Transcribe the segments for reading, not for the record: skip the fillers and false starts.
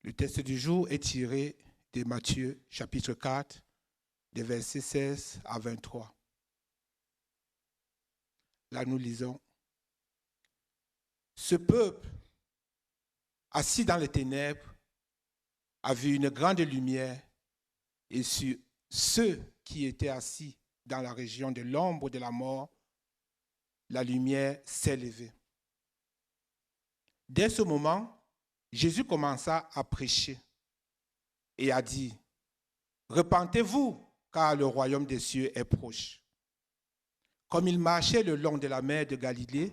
Le texte du jour est tiré de Matthieu, chapitre 4, des versets 16 à 23. Là, nous lisons. Ce peuple, assis dans les ténèbres, a vu une grande lumière, et sur ceux qui étaient assis dans la région de l'ombre de la mort, la lumière s'est levée. Dès ce moment, Jésus commença à prêcher et a dit, « Repentez-vous, car le royaume des cieux est proche. » Comme il marchait le long de la mer de Galilée,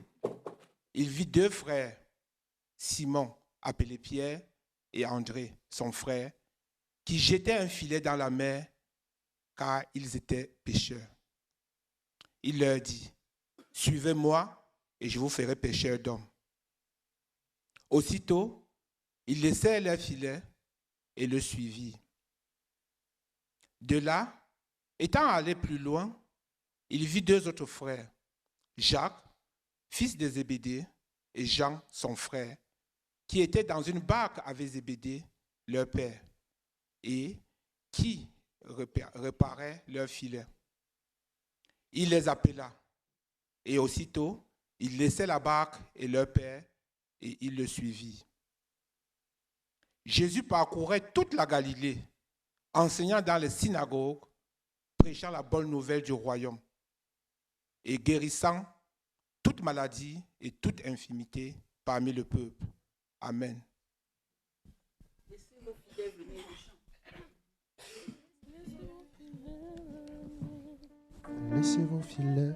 il vit deux frères, Simon, appelé Pierre, et André, son frère, qui jetaient un filet dans la mer, car ils étaient pêcheurs. Il leur dit, « Suivez-moi, et je vous ferai pêcheurs d'hommes. » Aussitôt, ils laissèrent leur filet et le suivirent. De là, étant allé plus loin, il vit deux autres frères, Jacques, fils de Zébédée, et Jean, son frère, qui étaient dans une barque avec Zébédée, leur père, et qui réparaient leur filet. Il les appela, et aussitôt, ils laissaient la barque et leur père, et ils le suivirent. Jésus parcourait toute la Galilée, enseignant dans les synagogues, prêchant la bonne nouvelle du royaume et guérissant toute maladie et toute infirmité parmi le peuple. Amen. Laissez vos fidèles venir au chant. Laissez vos filets.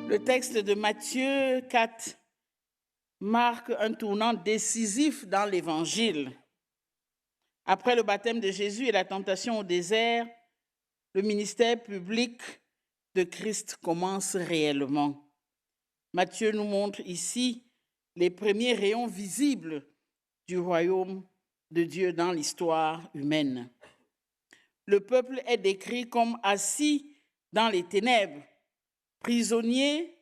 Le texte de Matthieu 4 marque un tournant décisif dans l'Évangile. Après le baptême de Jésus et la tentation au désert, le ministère public de Christ commence réellement. Matthieu nous montre ici les premiers rayons visibles du royaume de Dieu dans l'histoire humaine. Le peuple est décrit comme assis dans les ténèbres, prisonnier,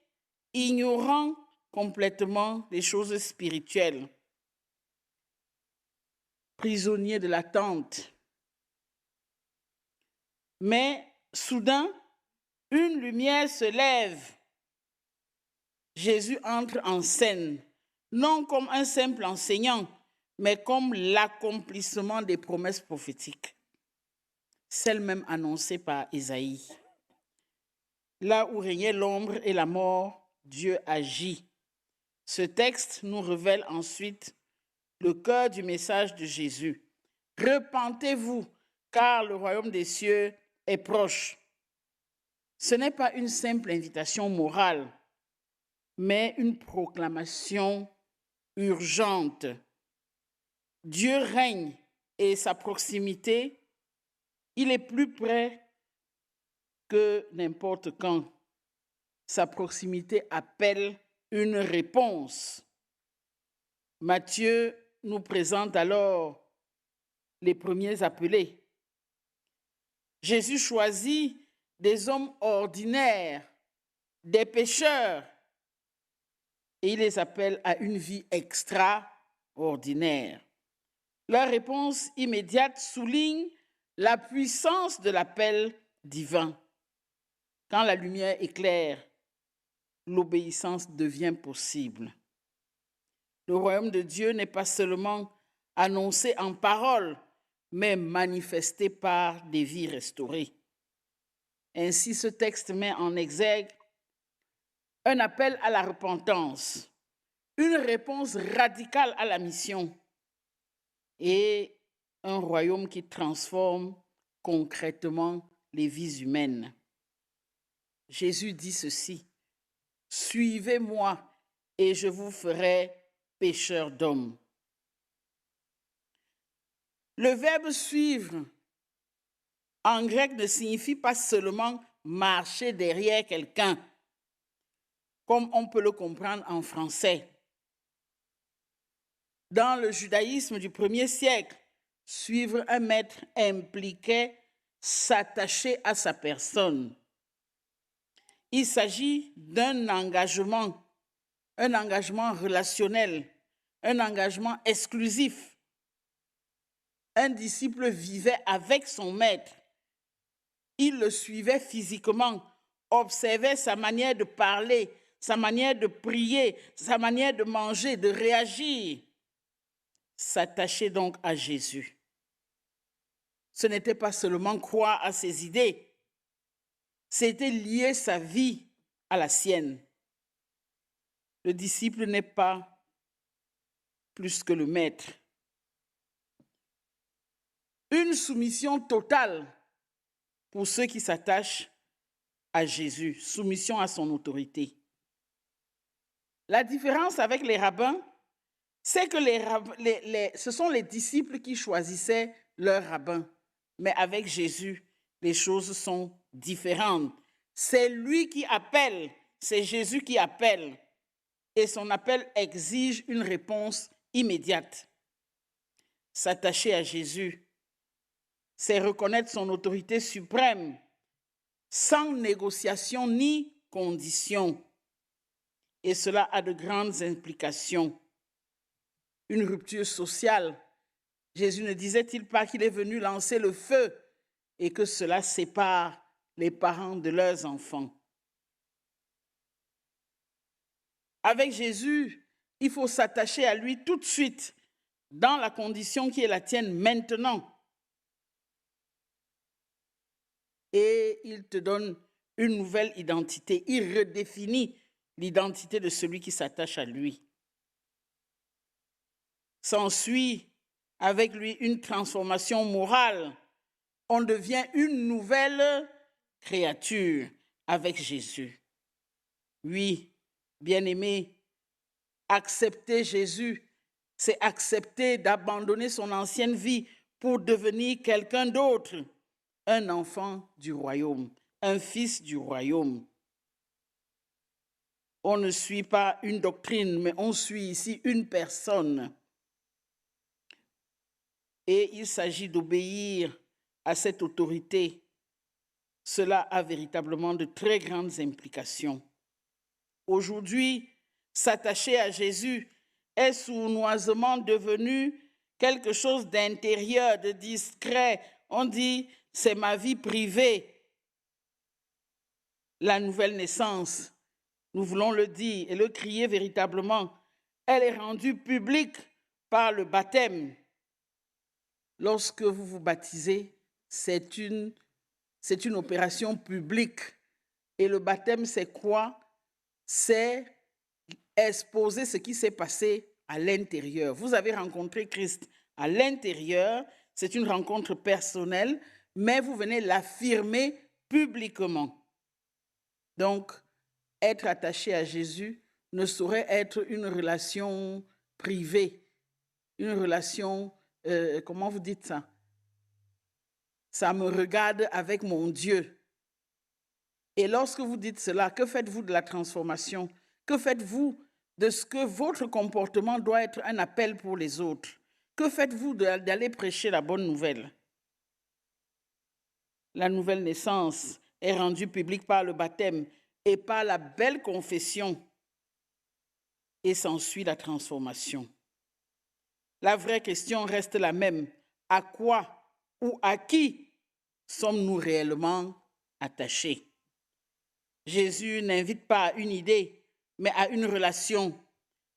ignorant complètement les choses spirituelles, prisonnier de l'attente. Mais soudain, une lumière se lève. Jésus entre en scène, non comme un simple enseignant, mais comme l'accomplissement des promesses prophétiques, celles même annoncées par Ésaïe. Là où régnait l'ombre et la mort, Dieu agit. Ce texte nous révèle ensuite le cœur du message de Jésus. Repentez-vous, car le royaume des cieux est proche. Ce n'est pas une simple invitation morale, mais une proclamation urgente. Dieu règne et sa proximité, il est plus près que n'importe quand. Sa proximité appelle une réponse. Matthieu nous présente alors les premiers appelés. Jésus choisit des hommes ordinaires des pécheurs et il les appelle à une vie extraordinaire. Leur réponse immédiate souligne la puissance de l'appel divin. Quand la lumière éclaire, l'obéissance devient possible. Le royaume de Dieu n'est pas seulement annoncé en parole, mais manifesté par des vies restaurées. Ainsi, ce texte met en exergue un appel à la repentance, une réponse radicale à la mission et un royaume qui transforme concrètement les vies humaines. Jésus dit ceci: « Suivez-moi et je vous ferai pécheurs d'hommes. » Le verbe « suivre » en grec ne signifie pas seulement marcher derrière quelqu'un, comme on peut le comprendre en français. Dans le judaïsme du 1er siècle, suivre un maître impliquait s'attacher à sa personne. Il s'agit d'un engagement relationnel, un engagement exclusif. Un disciple vivait avec son maître. Il le suivait physiquement, observait sa manière de parler, sa manière de prier, sa manière de manger, de réagir. S'attacher donc à Jésus. Ce n'était pas seulement croire à ses idées, c'était lier sa vie à la sienne. Le disciple n'est pas plus que le maître. Une soumission totale pour ceux qui s'attachent à Jésus, soumission à son autorité. La différence avec les rabbins, c'est que ce sont les disciples qui choisissaient leur rabbin. Mais avec Jésus, les choses sont différentes. C'est lui qui appelle, c'est Jésus qui appelle. Et son appel exige une réponse immédiate. S'attacher à Jésus, c'est reconnaître son autorité suprême, sans négociation ni condition. Et cela a de grandes implications. Une rupture sociale. Jésus ne disait-il pas qu'il est venu lancer le feu et que cela sépare les parents de leurs enfants? Avec Jésus, il faut s'attacher à lui tout de suite, dans la condition qui est la tienne maintenant. Et il te donne une nouvelle identité. Il redéfinit l'identité de celui qui s'attache à lui. S'ensuit avec lui une transformation morale. On devient une nouvelle créature avec Jésus. Oui, bien-aimé, accepter Jésus, c'est accepter d'abandonner son ancienne vie pour devenir quelqu'un d'autre, un enfant du royaume, un fils du royaume. On ne suit pas une doctrine, mais on suit ici une personne. Et il s'agit d'obéir à cette autorité. Cela a véritablement de très grandes implications. Aujourd'hui, s'attacher à Jésus est sournoisement devenu quelque chose d'intérieur, de discret. On dit, c'est ma vie privée. La nouvelle naissance, nous voulons le dire et le crier véritablement, elle est rendue publique par le baptême. Lorsque vous vous baptisez, c'est une opération publique. Et le baptême, c'est quoi? C'est exposer ce qui s'est passé à l'intérieur. Vous avez rencontré Christ à l'intérieur, c'est une rencontre personnelle, mais vous venez l'affirmer publiquement. Donc, être attaché à Jésus ne saurait être une relation privée, une relation, comment vous dites ça? Ça me regarde avec mon Dieu. Et lorsque vous dites cela, que faites-vous de la transformation? Que faites-vous de ce que votre comportement doit être un appel pour les autres? Que faites-vous d'aller prêcher la bonne nouvelle? La nouvelle naissance est rendue publique par le baptême, et par la belle confession, et s'ensuit la transformation. La vraie question reste la même. À quoi ou à qui sommes-nous réellement attachés? Jésus n'invite pas à une idée, mais à une relation.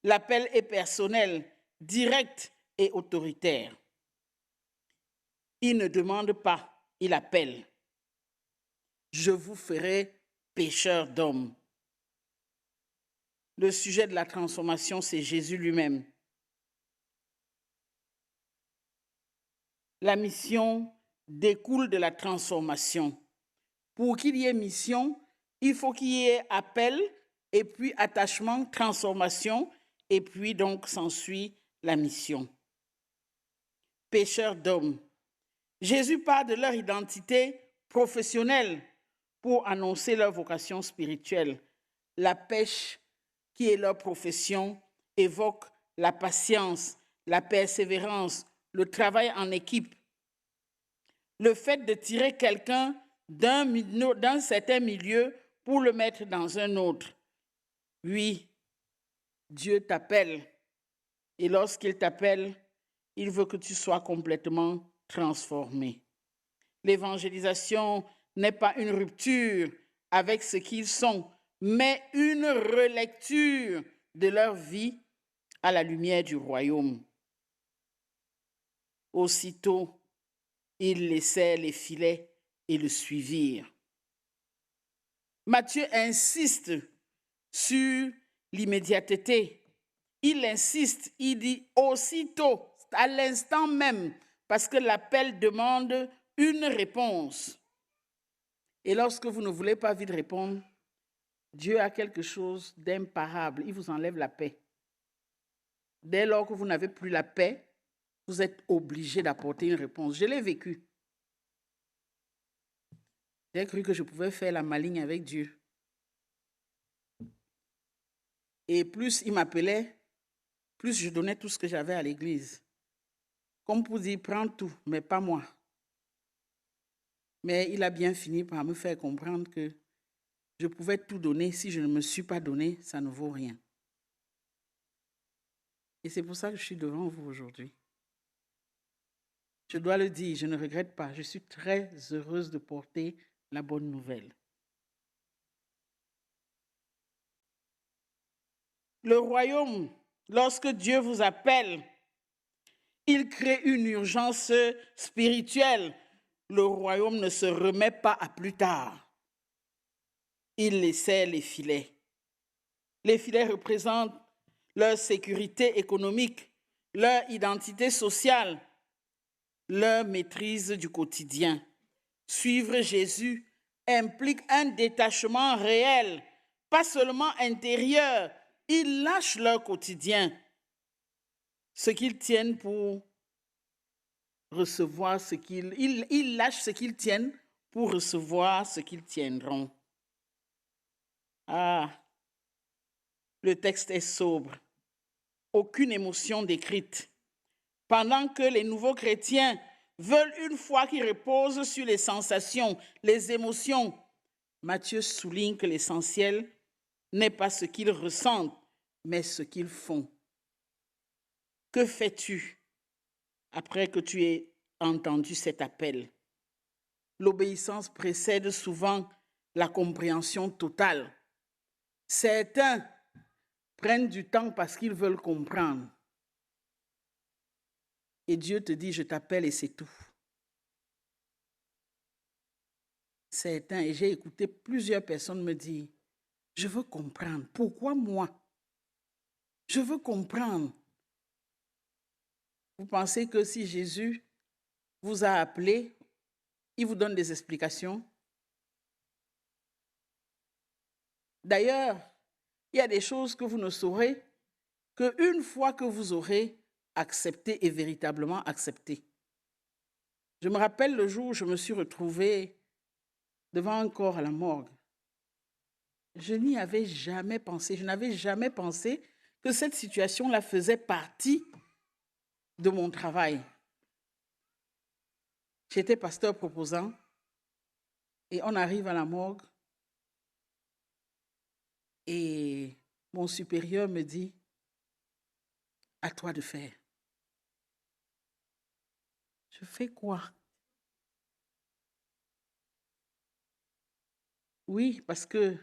L'appel est personnel, direct et autoritaire. Il ne demande pas, il appelle. Je vous ferai pécheurs d'hommes. Le sujet de la transformation, c'est Jésus lui-même. La mission découle de la transformation. Pour qu'il y ait mission, il faut qu'il y ait appel, et puis attachement, transformation, et puis donc s'ensuit la mission. Pécheurs d'hommes. Jésus parle de leur identité professionnelle pour annoncer leur vocation spirituelle. La pêche, qui est leur profession, évoque la patience, la persévérance, le travail en équipe. Le fait de tirer quelqu'un d'un certain milieu pour le mettre dans un autre. Oui, Dieu t'appelle. Et lorsqu'il t'appelle, il veut que tu sois complètement transformé. L'évangélisation n'est pas une rupture avec ce qu'ils sont, mais une relecture de leur vie à la lumière du royaume. Aussitôt, ils laissèrent les filets et le suivirent. Matthieu insiste sur l'immédiateté. Il insiste, il dit aussitôt, à l'instant même, parce que l'appel demande une réponse. Et lorsque vous ne voulez pas vite répondre, Dieu a quelque chose d'imparable. Il vous enlève la paix. Dès lors que vous n'avez plus la paix, vous êtes obligé d'apporter une réponse. Je l'ai vécu. J'ai cru que je pouvais faire la maligne avec Dieu. Et plus il m'appelait, plus je donnais tout ce que j'avais à l'église. Comme pour dire, prends tout, mais pas moi. Mais il a bien fini par me faire comprendre que je pouvais tout donner. Si je ne me suis pas donné, ça ne vaut rien. Et c'est pour ça que je suis devant vous aujourd'hui. Je dois le dire, je ne regrette pas. Je suis très heureuse de porter la bonne nouvelle. Le royaume, lorsque Dieu vous appelle, il crée une urgence spirituelle. Le royaume ne se remet pas à plus tard. Il laissait les filets. Les filets représentent leur sécurité économique, leur identité sociale, leur maîtrise du quotidien. Suivre Jésus implique un détachement réel, pas seulement intérieur. Ils lâchent leur quotidien, ce qu'ils tiennent pour recevoir ce qu'ils... Ils lâchent ce qu'ils tiennent pour recevoir ce qu'ils tiendront. Ah, le texte est sobre. Aucune émotion décrite. Pendant que les nouveaux chrétiens veulent une foi qui repose sur les sensations, les émotions, Matthieu souligne que l'essentiel n'est pas ce qu'ils ressentent, mais ce qu'ils font. Que fais-tu après que tu aies entendu cet appel? L'obéissance précède souvent la compréhension totale. Certains prennent du temps parce qu'ils veulent comprendre. Et Dieu te dit, je t'appelle et c'est tout. Certains, et j'ai écouté plusieurs personnes me dire, je veux comprendre. Pourquoi moi? Je veux comprendre. Vous pensez que si Jésus vous a appelé, il vous donne des explications? D'ailleurs, il y a des choses que vous ne saurez qu'une fois que vous aurez accepté et véritablement accepté. Je me rappelle le jour où je me suis retrouvée devant un corps à la morgue. Je n'y avais jamais pensé. Je n'avais jamais pensé que cette situation-là faisait partie de mon travail. J'étais pasteur proposant et on arrive à la morgue. Et mon supérieur me dit, à toi de faire. Je fais quoi? Oui, parce que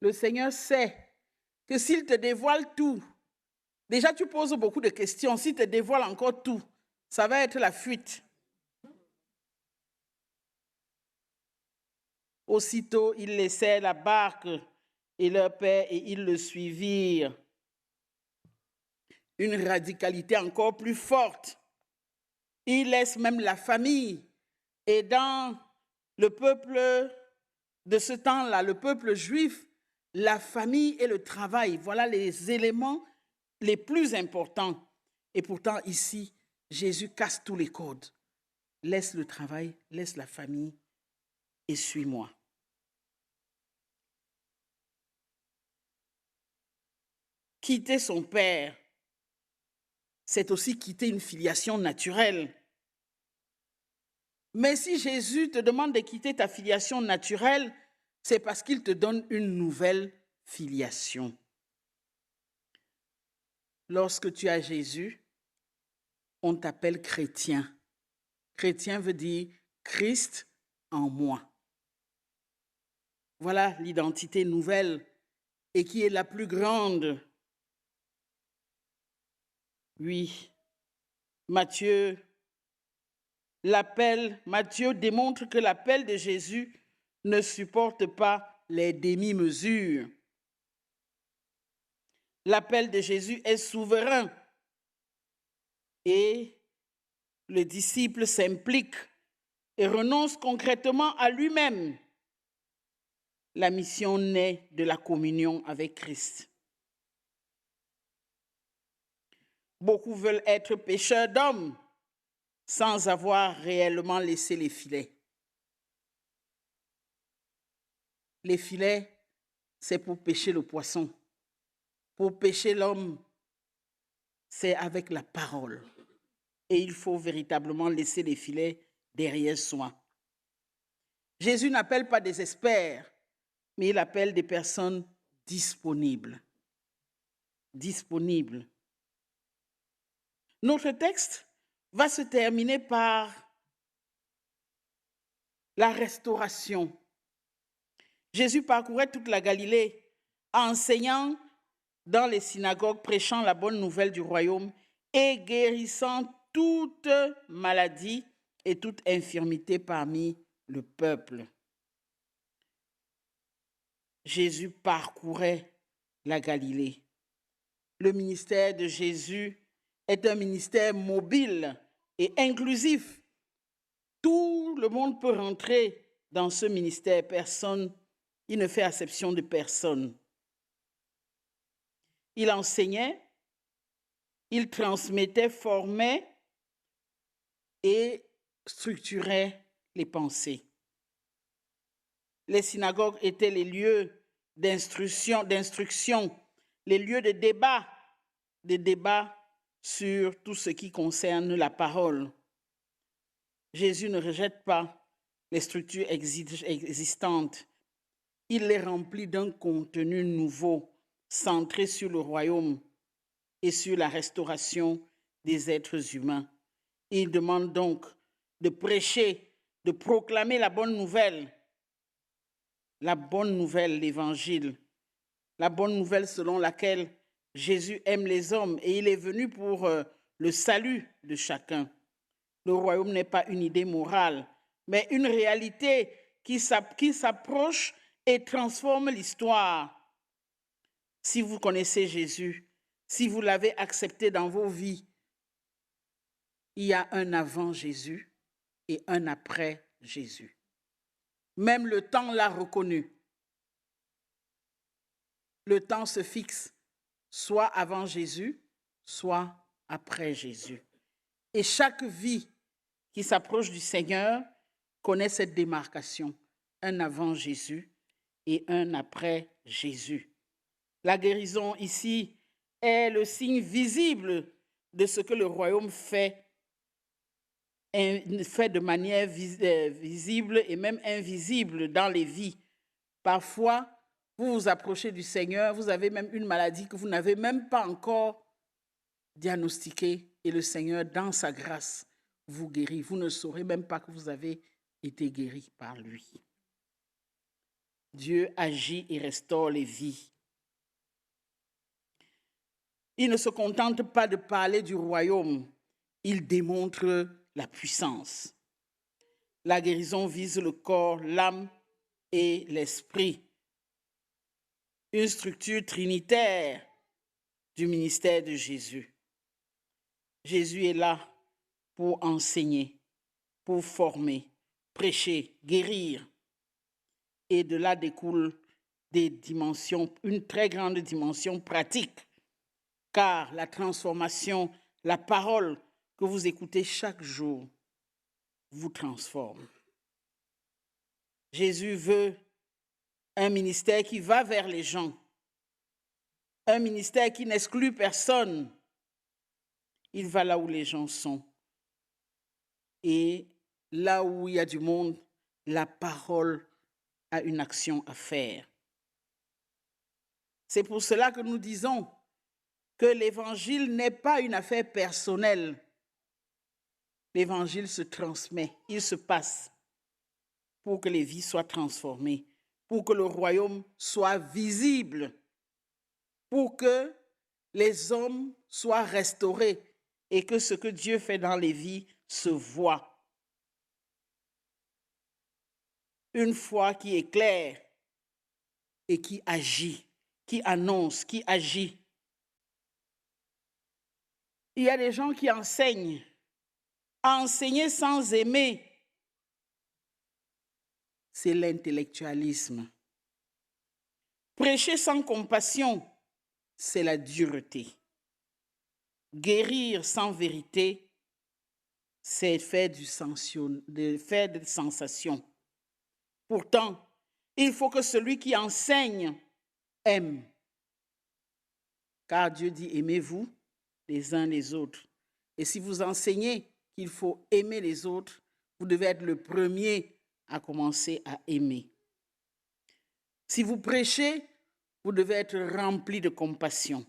le Seigneur sait que s'il te dévoile tout, déjà tu poses beaucoup de questions, s'il te dévoile encore tout, ça va être la fuite. Aussitôt, ils laissèrent la barque et leur père et ils le suivirent. Une radicalité encore plus forte. Ils laissent même la famille. Et dans le peuple de ce temps-là, le peuple juif, la famille et le travail, voilà les éléments les plus importants. Et pourtant, ici, Jésus casse tous les codes. Laisse le travail, laisse la famille et suis-moi. Quitter son père, c'est aussi quitter une filiation naturelle. Mais si Jésus te demande de quitter ta filiation naturelle, c'est parce qu'il te donne une nouvelle filiation. Lorsque tu as Jésus, on t'appelle chrétien. Chrétien veut dire Christ en moi. Voilà l'identité nouvelle et qui est la plus grande. Oui, Matthieu démontre que l'appel de Jésus ne supporte pas les demi-mesures. L'appel de Jésus est souverain et le disciple s'implique et renonce concrètement à lui-même. La mission naît de la communion avec Christ. Beaucoup veulent être pêcheurs d'hommes sans avoir réellement laissé les filets. Les filets, c'est pour pêcher le poisson. Pour pêcher l'homme, c'est avec la parole. Et il faut véritablement laisser les filets derrière soi. Jésus n'appelle pas des experts, mais il appelle des personnes disponibles. Disponibles. Notre texte va se terminer par la restauration. Jésus parcourait toute la Galilée, enseignant dans les synagogues, prêchant la bonne nouvelle du royaume et guérissant toute maladie et toute infirmité parmi le peuple. Jésus parcourait la Galilée. Le ministère de Jésus est un ministère mobile et inclusif. Tout le monde peut rentrer dans ce ministère. Il ne fait exception de personne. Il enseignait, il transmettait, formait et structurait les pensées. Les synagogues étaient les lieux d'instruction, les lieux de débat sur tout ce qui concerne la parole. Jésus ne rejette pas les structures existantes. Il les remplit d'un contenu nouveau, centré sur le royaume et sur la restauration des êtres humains. Il demande donc de prêcher, de proclamer la bonne nouvelle, l'évangile, la bonne nouvelle selon laquelle Jésus aime les hommes et il est venu pour le salut de chacun. Le royaume n'est pas une idée morale, mais une réalité qui s'approche et transforme l'histoire. Si vous connaissez Jésus, si vous l'avez accepté dans vos vies, il y a un avant Jésus et un après Jésus. Même le temps l'a reconnu. Le temps se fixe soit avant Jésus, soit après Jésus. Et chaque vie qui s'approche du Seigneur connaît cette démarcation, un avant Jésus et un après Jésus. La guérison ici est le signe visible de ce que le royaume fait de manière visible et même invisible dans les vies. Parfois, vous vous approchez du Seigneur, vous avez même une maladie que vous n'avez même pas encore diagnostiquée et le Seigneur, dans sa grâce, vous guérit. Vous ne saurez même pas que vous avez été guéri par lui. Dieu agit et restaure les vies. Il ne se contente pas de parler du royaume, il démontre la puissance. La guérison vise le corps, l'âme et l'esprit. Une structure trinitaire du ministère de Jésus. Jésus est là pour enseigner, pour former, prêcher, guérir. Et de là découle des dimensions, une très grande dimension pratique, car la transformation, la parole que vous écoutez chaque jour vous transforme. Jésus veut un ministère qui va vers les gens, un ministère qui n'exclut personne. Il va là où les gens sont. Et là où il y a du monde, la parole a une action à faire. C'est pour cela que nous disons que l'évangile n'est pas une affaire personnelle. L'évangile se transmet, il se passe pour que les vies soient transformées, pour que le royaume soit visible, pour que les hommes soient restaurés et que ce que Dieu fait dans les vies se voit. Une foi qui éclaire et qui agit, qui annonce, qui agit. Il y a des gens qui enseignent. Enseigner sans aimer, c'est l'intellectualisme. Prêcher sans compassion, c'est la dureté. Guérir sans vérité, c'est faire des sensations. Pourtant, il faut que celui qui enseigne aime. Car Dieu dit, aimez-vous les uns les autres. Et si vous enseignez qu'il faut aimer les autres, vous devez être le premier à commencer à aimer. Si vous prêchez, vous devez être rempli de compassion.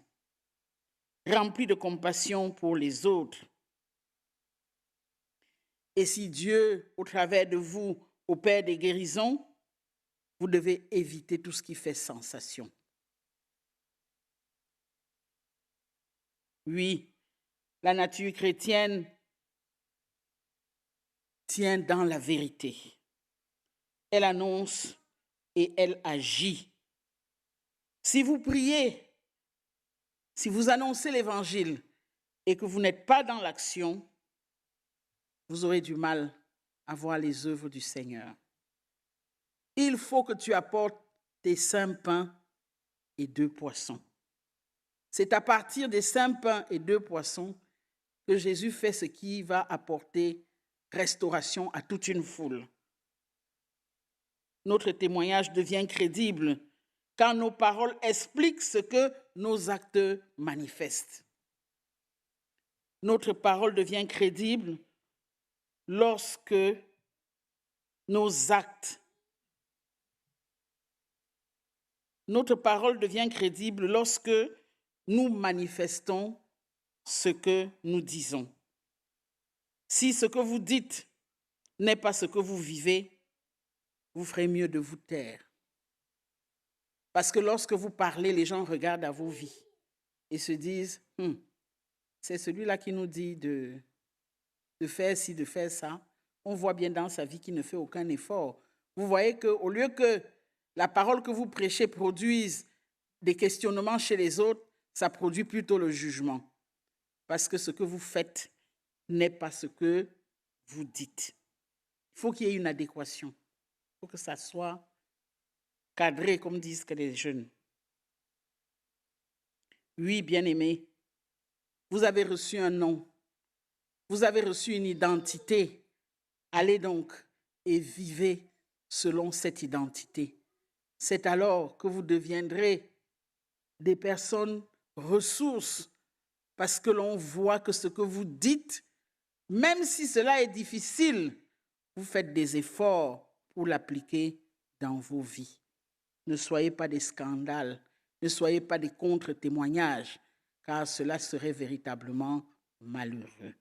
Rempli de compassion pour les autres. Et si Dieu, au travers de vous, opère des guérisons, vous devez éviter tout ce qui fait sensation. Oui, la nature chrétienne tient dans la vérité. Elle annonce et elle agit. Si vous priez, si vous annoncez l'évangile et que vous n'êtes pas dans l'action, vous aurez du mal à voir les œuvres du Seigneur. Il faut que tu apportes tes 5 pains et 2 poissons. C'est à partir des 5 pains et 2 poissons que Jésus fait ce qui va apporter restauration à toute une foule. Notre témoignage devient crédible quand nos paroles expliquent ce que nos actes manifestent. Notre parole devient crédible lorsque nos actes. Notre parole devient crédible lorsque nous manifestons ce que nous disons. Si ce que vous dites n'est pas ce que vous vivez, vous ferez mieux de vous taire. Parce que lorsque vous parlez, les gens regardent à vos vies et se disent, c'est celui-là qui nous dit de faire ci, de faire ça. On voit bien dans sa vie qu'il ne fait aucun effort. Vous voyez qu'au lieu que la parole que vous prêchez produise des questionnements chez les autres, ça produit plutôt le jugement. Parce que ce que vous faites n'est pas ce que vous dites. Il faut qu'il y ait une adéquation. Il faut que ça soit cadré, comme disent que les jeunes. Oui, bien-aimés, vous avez reçu un nom. Vous avez reçu une identité. Allez donc et vivez selon cette identité. C'est alors que vous deviendrez des personnes ressources parce que l'on voit que ce que vous dites, même si cela est difficile, vous faites des efforts pour l'appliquer dans vos vies. Ne soyez pas des scandales, ne soyez pas des contre-témoignages, car cela serait véritablement malheureux.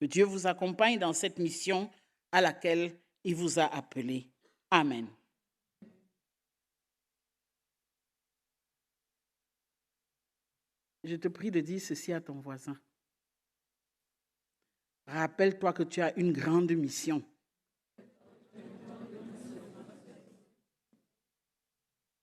Que Dieu vous accompagne dans cette mission à laquelle il vous a appelé. Amen. Je te prie de dire ceci à ton voisin. Rappelle-toi que tu as une grande mission.